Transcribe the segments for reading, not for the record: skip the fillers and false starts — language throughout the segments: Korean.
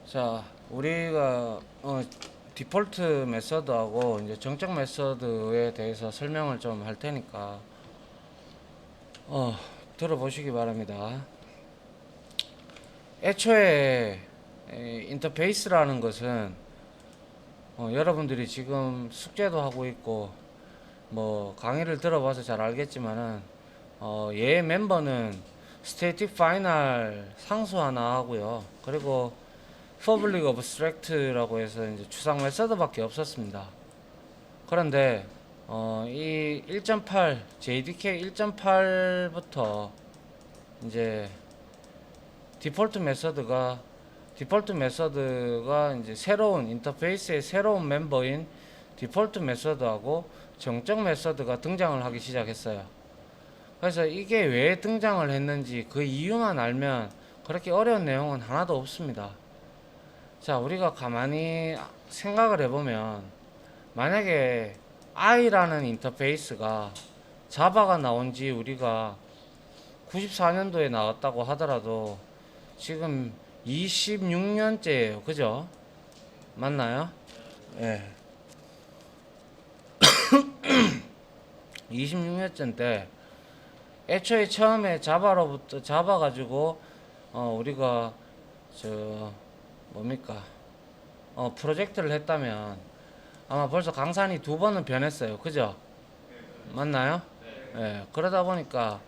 자, 우리가 디폴트 메서드하고 이제 정적 메서드에 대해서 설명을 좀 할 테니까 들어보시기 바랍니다. 애초에 인터페이스라는 것은 여러분들이 지금 숙제도 하고 있고 뭐 강의를 들어봐서 잘 알겠지만은 얘 멤버는 스태틱 파이널 상수 하나 하고요. 그리고 퍼블릭 어브스트랙트라고 해서 이제 추상 메서드밖에 없었습니다. 그런데 이 1.8 JDK 1.8부터 이제 디폴트 메서드가 이제 새로운 인터페이스의 새로운 멤버인 디폴트 메서드하고 정적 메서드가 등장을 하기 시작했어요. 그래서 이게 왜 등장을 했는지 그 이유만 알면 그렇게 어려운 내용은 하나도 없습니다. 자, 우리가 가만히 생각을 해보면 만약에 i라는 인터페이스가 자바가 나온 지 우리가 94년도에 나왔다고 하더라도 지금 26년째예요. 그죠? 맞나요? 예. 26년째인데 애초에 처음에 자바 가지고 우리가 저 뭡니까? 프로젝트를 했다면 아마 벌써 강산이 두 번은 변했어요. 그죠? 맞나요? 예. 그러다 보니까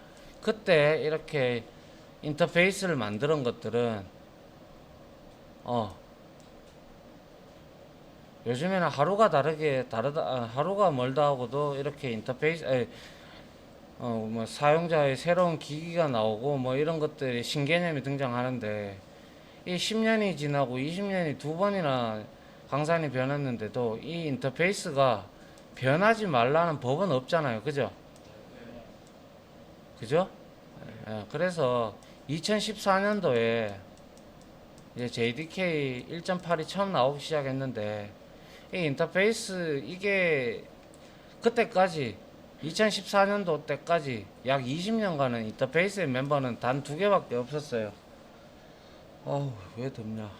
그때 이렇게 인터페이스를 만드는 것들은 요즘에는 하루가 멀다 하고도 이렇게 뭐 사용자의 새로운 기기가 나오고 뭐 이런 것들이 신개념이 등장하는데 이 10년이 지나고 20년이 두 번이나 강산이 변했는데도 이 인터페이스가 변하지 말라는 법은 없잖아요. 그죠? 그죠? 예, 그래서 2014년도에 이제 JDK 1.8이 처음 나오기 시작했는데 이 인터페이스 이게 그때까지 2014년도 때까지 약 20년간은 인터페이스의 멤버는 단 두 개밖에 없었어요. 어우, 왜 덥냐.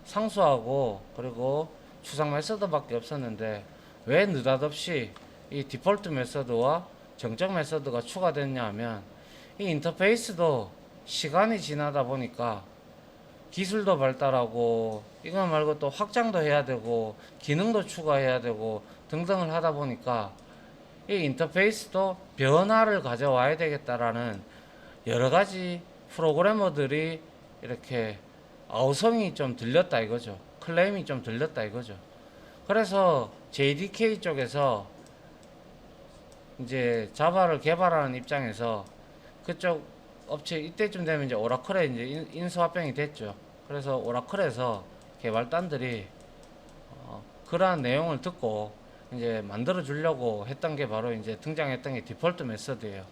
상수하고 그리고 추상 메서드밖에 없었는데 왜 느닷없이 이 디폴트 메서드와 정적 메서드가 추가됐냐 하면 이 인터페이스도 시간이 지나다 보니까 기술도 발달하고 이거 말고 또 확장도 해야 되고 기능도 추가해야 되고 등등을 하다 보니까 이 인터페이스도 변화를 가져와야 되겠다라는 여러 가지 프로그래머들이 이렇게 아우성이 좀 들렸다 이거죠. 클레임이 좀 들렸다 이거죠. 그래서 JDK 쪽에서 이제 자바를 개발하는 입장에서 그쪽 업체 이때쯤 되면 이제 오라클에 이제 인수합병이 됐죠. 그래서 오라클에서 개발단들이 그러한 내용을 듣고 이제 만들어 주려고 했던 게 바로 이제 등장했던 게 디폴트 메서드예요.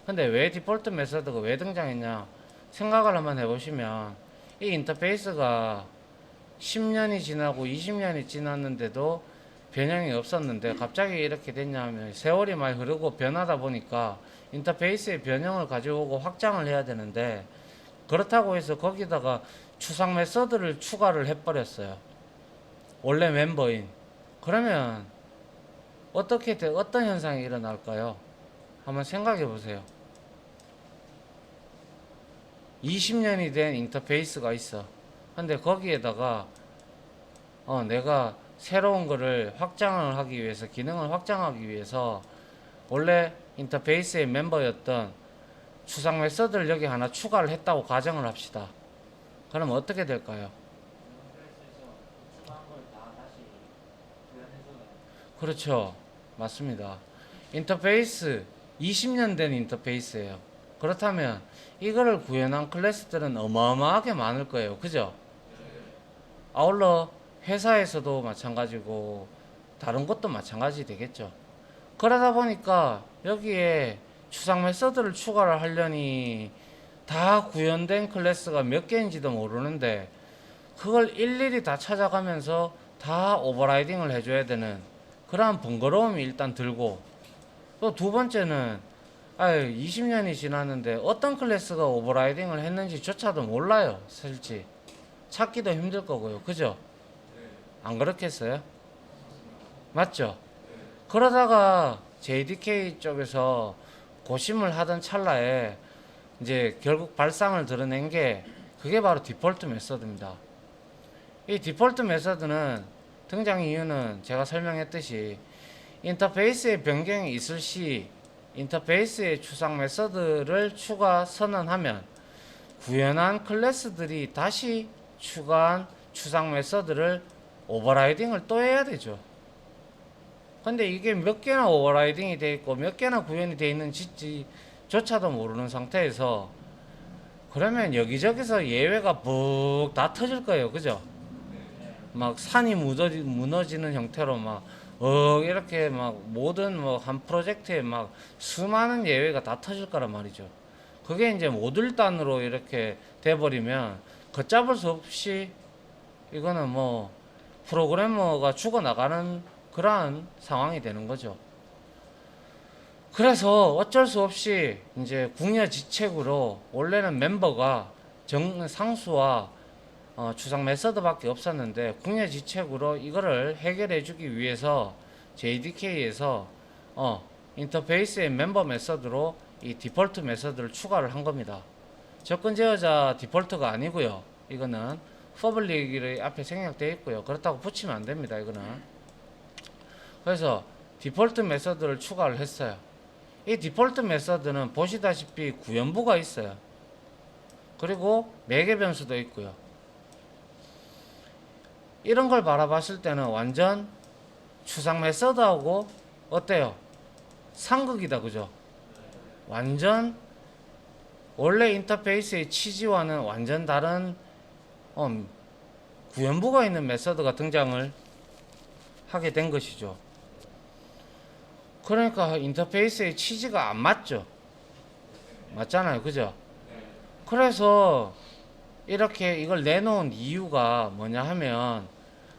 근데 왜 디폴트 메서드가 왜 등장했냐 생각을 한번 해보시면 이 인터페이스가 10년이 지나고 20년이 지났는데도 변형이 없었는데 갑자기 이렇게 됐냐면 세월이 많이 흐르고 변하다 보니까 인터페이스의 변형을 가져오고 확장을 해야 되는데 그렇다고 해서 거기다가 추상 메서드를 추가를 해버렸어요. 원래 멤버인. 그러면 어떤 현상이 일어날까요? 한번 생각해 보세요. 20년이 된 인터페이스가 있어. 근데 거기에다가 내가 새로운 거를 확장을 하기 위해서 기능을 확장하기 위해서 원래 인터페이스의 멤버였던 추상 메서드를 여기 하나 추가를 했다고 가정을 합시다. 그럼 어떻게 될까요? 그렇죠. 맞습니다. 인터페이스 20년 된 인터페이스예요. 그렇다면 이거를 구현한 클래스들은 어마어마하게 많을 거예요. 그죠? 아울러 회사에서도 마찬가지고 다른 것도 마찬가지 되겠죠. 그러다 보니까 여기에 추상 메서드를 추가를 하려니 다 구현된 클래스가 몇 개인지도 모르는데 그걸 일일이 다 찾아가면서 다 오버라이딩을 해줘야 되는 그러한 번거로움이 일단 들고 또 두 번째는 20년이 지났는데 어떤 클래스가 오버라이딩을 했는지조차도 몰라요. 실지. 찾기도 힘들 거고요. 그죠? 안 그렇겠어요? 맞죠? 그러다가 JDK 쪽에서 고심을 하던 찰나에 이제 결국 발상을 드러낸 게 그게 바로 디폴트 메서드입니다. 이 디폴트 메서드는 등장 이유는 제가 설명했듯이 인터페이스의 변경이 있을 시 인터페이스의 추상 메서드를 추가 선언하면 구현한 클래스들이 다시 추가한 추상 메서드를 오버라이딩을 또 해야 되죠. 근데 이게 몇 개나 오버라이딩이 돼 있고 몇 개나 구현이 돼 있는지조차도 모르는 상태에서 그러면 여기저기서 예외가 푹 다 터질 거예요. 그죠? 막 산이 무너지는 형태로 막 이렇게 막 모든 뭐 한 프로젝트에 막 수많은 예외가 다 터질 거란 말이죠. 그게 이제 모듈 단으로 이렇게 돼버리면 걷잡을 수 없이 이거는 뭐 프로그래머가 죽어나가는 그러한 상황이 되는 거죠. 그래서 어쩔 수 없이 이제 궁여지책으로 원래는 멤버가 상수와 추상 메서드밖에 없었는데 궁여지책으로 이거를 해결해 주기 위해서 JDK에서 인터페이스의 멤버 메서드로 이 디폴트 메서드를 추가를 한 겁니다. 접근 제어자 디폴트가 아니고요. 이거는 퍼블릭이 앞에 생략되어 있고요. 그렇다고 붙이면 안 됩니다. 이거는. 그래서 디폴트 메서드를 추가를 했어요. 이 디폴트 메서드는 보시다시피 구현부가 있어요. 그리고 매개 변수도 있고요. 이런 걸 바라봤을 때는 완전 추상 메서드하고 어때요? 상극이다. 그죠? 완전 원래 인터페이스의 취지와는 완전 다른 구현부가 있는 메서드가 등장을 하게 된 것이죠. 그러니까 인터페이스의 취지가 안 맞죠. 맞잖아요. 그죠? 그래서 이렇게 이걸 내놓은 이유가 뭐냐 하면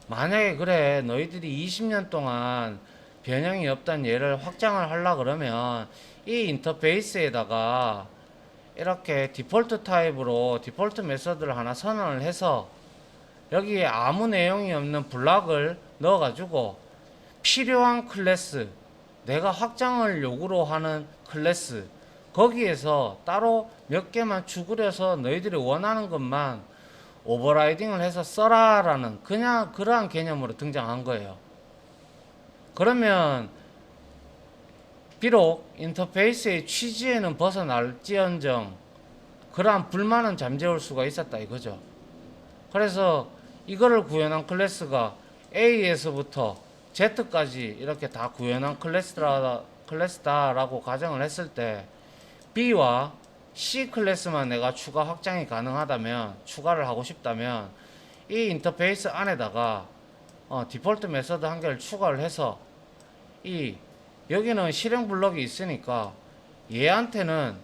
만약에 그래 너희들이 20년 동안 변형이 없던 얘를 확장을 하려 그러면 이 인터페이스에다가 이렇게 디폴트 타입으로 디폴트 메서드를 하나 선언을 해서 여기에 아무 내용이 없는 블락을 넣어 가지고 필요한 클래스, 내가 확장을 요구로 하는 클래스 거기에서 따로 몇 개만 추구려서 너희들이 원하는 것만 오버라이딩을 해서 써라 라는 그냥 그러한 개념으로 등장한 거예요. 그러면 비록 인터페이스의 취지에는 벗어날지언정 그러한 불만은 잠재울 수가 있었다 이거죠. 그래서 이거를 구현한 클래스가 A에서부터 Z까지 이렇게 다 구현한 클래스다라고 가정을 했을 때 B와 C 클래스만 내가 추가 확장이 가능하다면 추가를 하고 싶다면 이 인터페이스 안에다가 디폴트 메서드 한 개를 추가를 해서 여기는 실행 블럭이 있으니까 얘한테는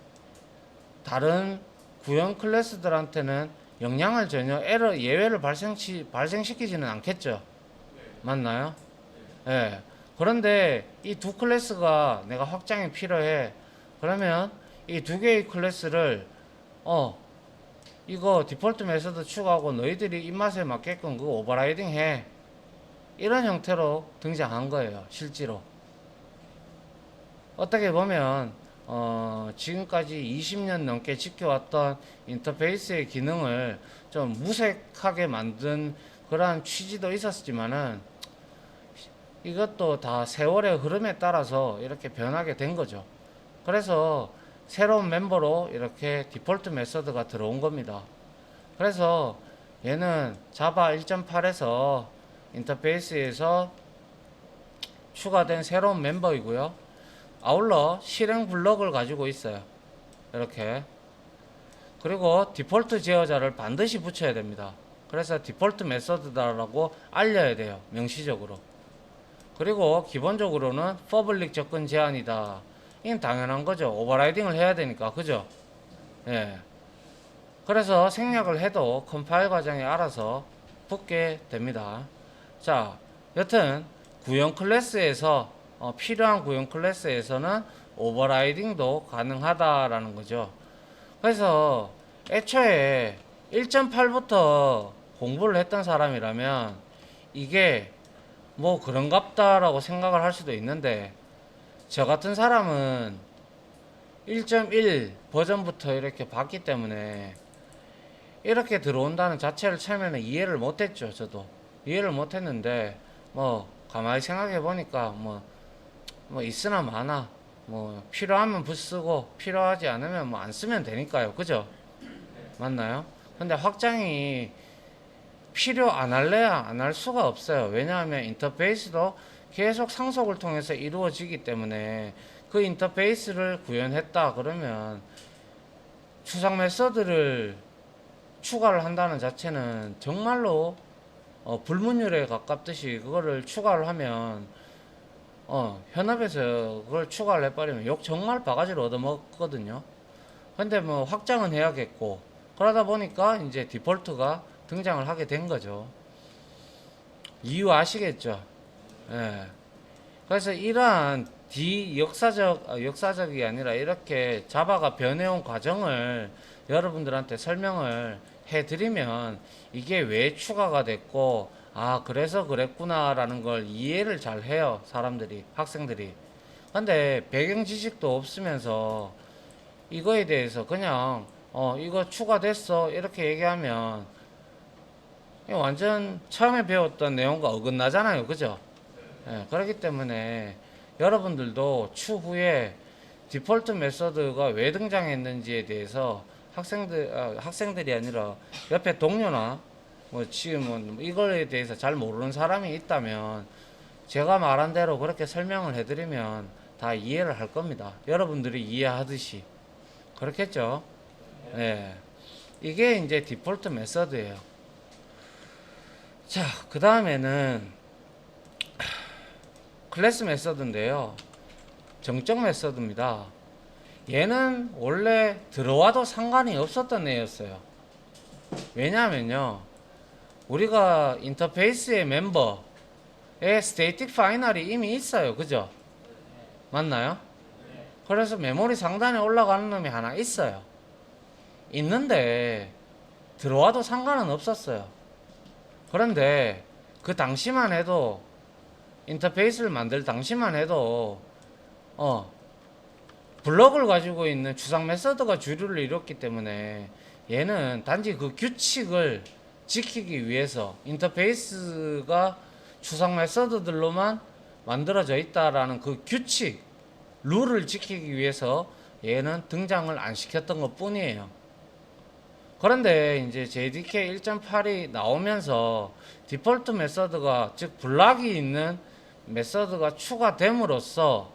다른 구현 클래스들한테는 영향을 전혀 예외를 발생시키지는 않겠죠. 맞나요? 예. 그런데 이 두 클래스가 내가 확장이 필요해. 그러면 이 두 개의 클래스를 이거 디폴트 메서드 추가하고 너희들이 입맛에 맞게끔 그거 오버라이딩 해. 이런 형태로 등장한 거예요. 실제로. 어떻게 보면 지금까지 20년 넘게 지켜왔던 인터페이스의 기능을 좀 무색하게 만든 그러한 취지도 있었지만은 이것도 다 세월의 흐름에 따라서 이렇게 변하게 된 거죠. 그래서 새로운 멤버로 이렇게 디폴트 메서드가 들어온 겁니다. 그래서 얘는 자바 1.8에서 인터페이스에서 추가된 새로운 멤버이고요. 아울러 실행 블럭을 가지고 있어요. 이렇게. 그리고 디폴트 제어자를 반드시 붙여야 됩니다. 그래서 디폴트 메서드다라고 알려야 돼요. 명시적으로. 그리고 기본적으로는 퍼블릭 접근 제한이다. 이건 당연한 거죠. 오버라이딩을 해야 되니까. 그죠? 예. 그래서 생략을 해도 컴파일 과정에 알아서 붙게 됩니다. 자, 여튼 구형 클래스에서 필요한 구형 클래스에서는 오버라이딩도 가능하다라는 거죠. 그래서 애초에 1.8부터 공부를 했던 사람이라면 이게 뭐 그런갑다라고 생각을 할 수도 있는데, 저 같은 사람은 1.1 버전부터 이렇게 봤기 때문에 이렇게 들어온다는 자체를 처음에는 이해를 못했죠. 저도 이해를 못했는데, 뭐 가만히 생각해 보니까 뭐 있으나 마나 뭐 필요하면 쓰고 필요하지 않으면 뭐 안 쓰면 되니까요. 그죠? 맞나요? 근데 확장이 필요 안 할래야 안 할 수가 없어요. 왜냐하면 인터페이스도 계속 상속을 통해서 이루어지기 때문에, 그 인터페이스를 구현했다 그러면 추상 메서드를 추가를 한다는 자체는 정말로 불문율에 가깝듯이, 그거를 추가를 하면 현업에서 그걸 추가를 해버리면 욕 정말 바가지로 얻어먹거든요. 근데 뭐 확장은 해야겠고, 그러다 보니까 이제 디폴트가 등장을 하게 된 거죠. 이유 아시겠죠? 예. 그래서 이러한 역사적이 아니라 이렇게 자바가 변해온 과정을 여러분들한테 설명을 해드리면, 이게 왜 추가가 됐고, 아, 그래서 그랬구나라는 걸 이해를 잘 해요, 사람들이, 학생들이. 근데 배경 지식도 없으면서 이거에 대해서 그냥, 이거 추가됐어, 이렇게 얘기하면 완전 처음에 배웠던 내용과 어긋나잖아요. 그죠? 예, 그렇기 때문에 여러분들도 추후에 디폴트 메서드가 왜 등장했는지에 대해서 학생들이 아니라 옆에 동료나 뭐 지금은 이거에 대해서 잘 모르는 사람이 있다면, 제가 말한 대로 그렇게 설명을 해드리면 다 이해를 할 겁니다. 여러분들이 이해하듯이. 그렇겠죠? 예. 이게 이제 디폴트 메서드예요. 자, 그 다음에는 클래스 메서드인데요. 정적 메서드입니다. 얘는 원래 들어와도 상관이 없었던 애였어요. 왜냐하면요, 우리가 인터페이스의 멤버에 스테이틱 파이널이 이미 있어요. 그죠? 맞나요? 그래서 메모리 상단에 올라가는 놈이 하나 있어요. 있는데 들어와도 상관은 없었어요. 그런데 그 당시만 해도, 인터페이스를 만들 당시만 해도 블럭을 가지고 있는 추상 메서드가 주류를 이뤘기 때문에, 얘는 단지 그 규칙을 지키기 위해서, 인터페이스가 추상 메서드들로만 만들어져 있다라는 그 규칙, 룰을 지키기 위해서 얘는 등장을 안 시켰던 것 뿐이에요. 그런데 이제 JDK 1.8이 나오면서 디폴트 메서드가, 즉 블락이 있는 메서드가 추가됨으로써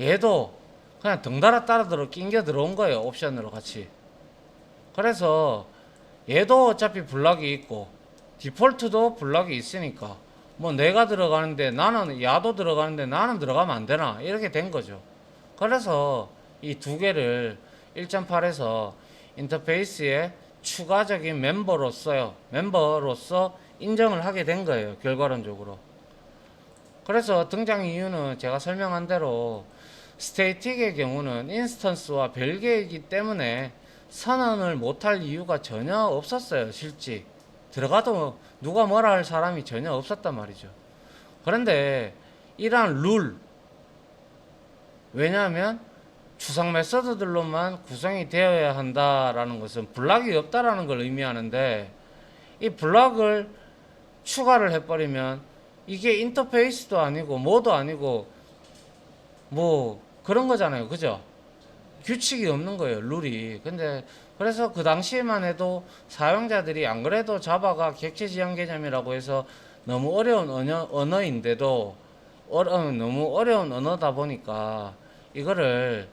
얘도 그냥 덩달아 따라 낑겨 들어온 거예요. 옵션으로 같이. 그래서 얘도 어차피 블락이 있고 디폴트도 블락이 있으니까, 뭐 내가 들어가는데 나는, 야도 들어가는데 나는 들어가면 안 되나, 이렇게 된 거죠. 그래서 이 두 개를 1.8에서 인터페이스의 추가적인 멤버로서 인정을 하게 된 거예요, 결과론적으로. 그래서 등장 이유는 제가 설명한 대로, 스테이틱의 경우는 인스턴스와 별개이기 때문에 선언을 못할 이유가 전혀 없었어요. 실제 들어가도 누가 뭐라 할 사람이 전혀 없었단 말이죠. 그런데 이러한 룰, 왜냐하면 추상 메서드들로만 구성이 되어야 한다라는 것은 블락이 없다라는 걸 의미하는데, 이 블락을 추가를 해버리면 이게 인터페이스도 아니고 뭐도 아니고 뭐 그런 거잖아요. 그죠? 규칙이 없는 거예요, 룰이. 근데 그래서 그 당시에만 해도 사용자들이, 안 그래도 자바가 객체 지향 개념이라고 해서 너무 어려운 언어인데도, 너무 어려운 언어다 보니까 이거를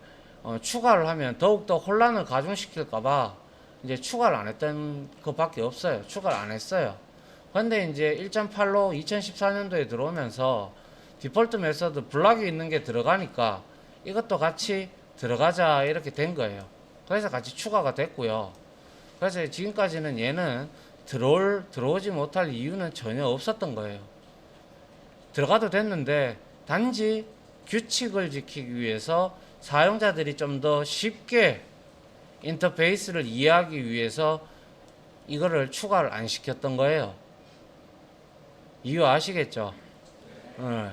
추가를 하면 더욱더 혼란을 가중시킬까봐 이제 추가를 안 했던 것밖에 없어요. 추가를 안 했어요. 근데 이제 1.8로 2014년도에 들어오면서 디폴트 메서드 블락이 있는 게 들어가니까 이것도 같이 들어가자, 이렇게 된 거예요. 그래서 같이 추가가 됐고요. 그래서 지금까지는 얘는 들어오지 못할 이유는 전혀 없었던 거예요. 들어가도 됐는데, 단지 규칙을 지키기 위해서 사용자들이 좀 더 쉽게 인터페이스를 이해하기 위해서 이거를 추가를 안 시켰던 거예요. 이유 아시겠죠? 네.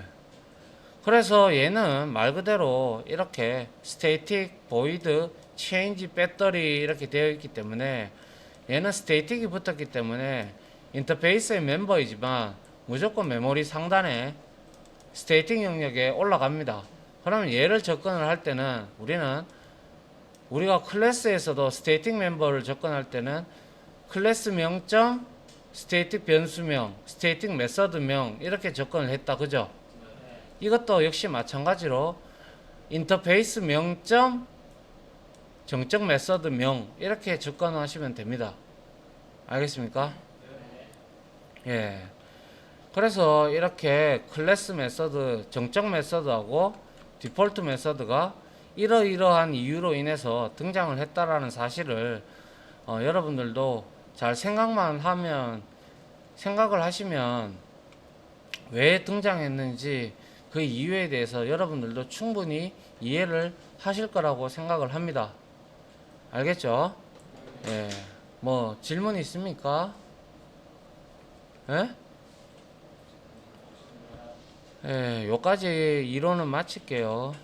그래서 얘는 말 그대로 이렇게 static, void, change, 배터리 이렇게 되어 있기 때문에 얘는 static이 붙었기 때문에 인터페이스의 멤버이지만 무조건 메모리 상단에 static 영역에 올라갑니다. 그러면 얘를 접근을 할 때는 우리가 클래스에서도 static 멤버를 접근할 때는 클래스명 점 static 변수명, static 메서드명 이렇게 접근을 했다. 그죠? 이것도 역시 마찬가지로 인터페이스 명점 정적 메서드 명 이렇게 접근하시면 됩니다. 알겠습니까? 예. 그래서 이렇게 클래스 메서드, 정적 메서드하고 디폴트 메서드가 이러이러한 이유로 인해서 등장을 했다라는 사실을 여러분들도 잘 생각을 하시면 왜 등장했는지 그 이유에 대해서 여러분들도 충분히 이해를 하실 거라고 생각을 합니다. 알겠죠? 예. 뭐 질문 있습니까? 예? 예, 요까지 이론은 마칠게요.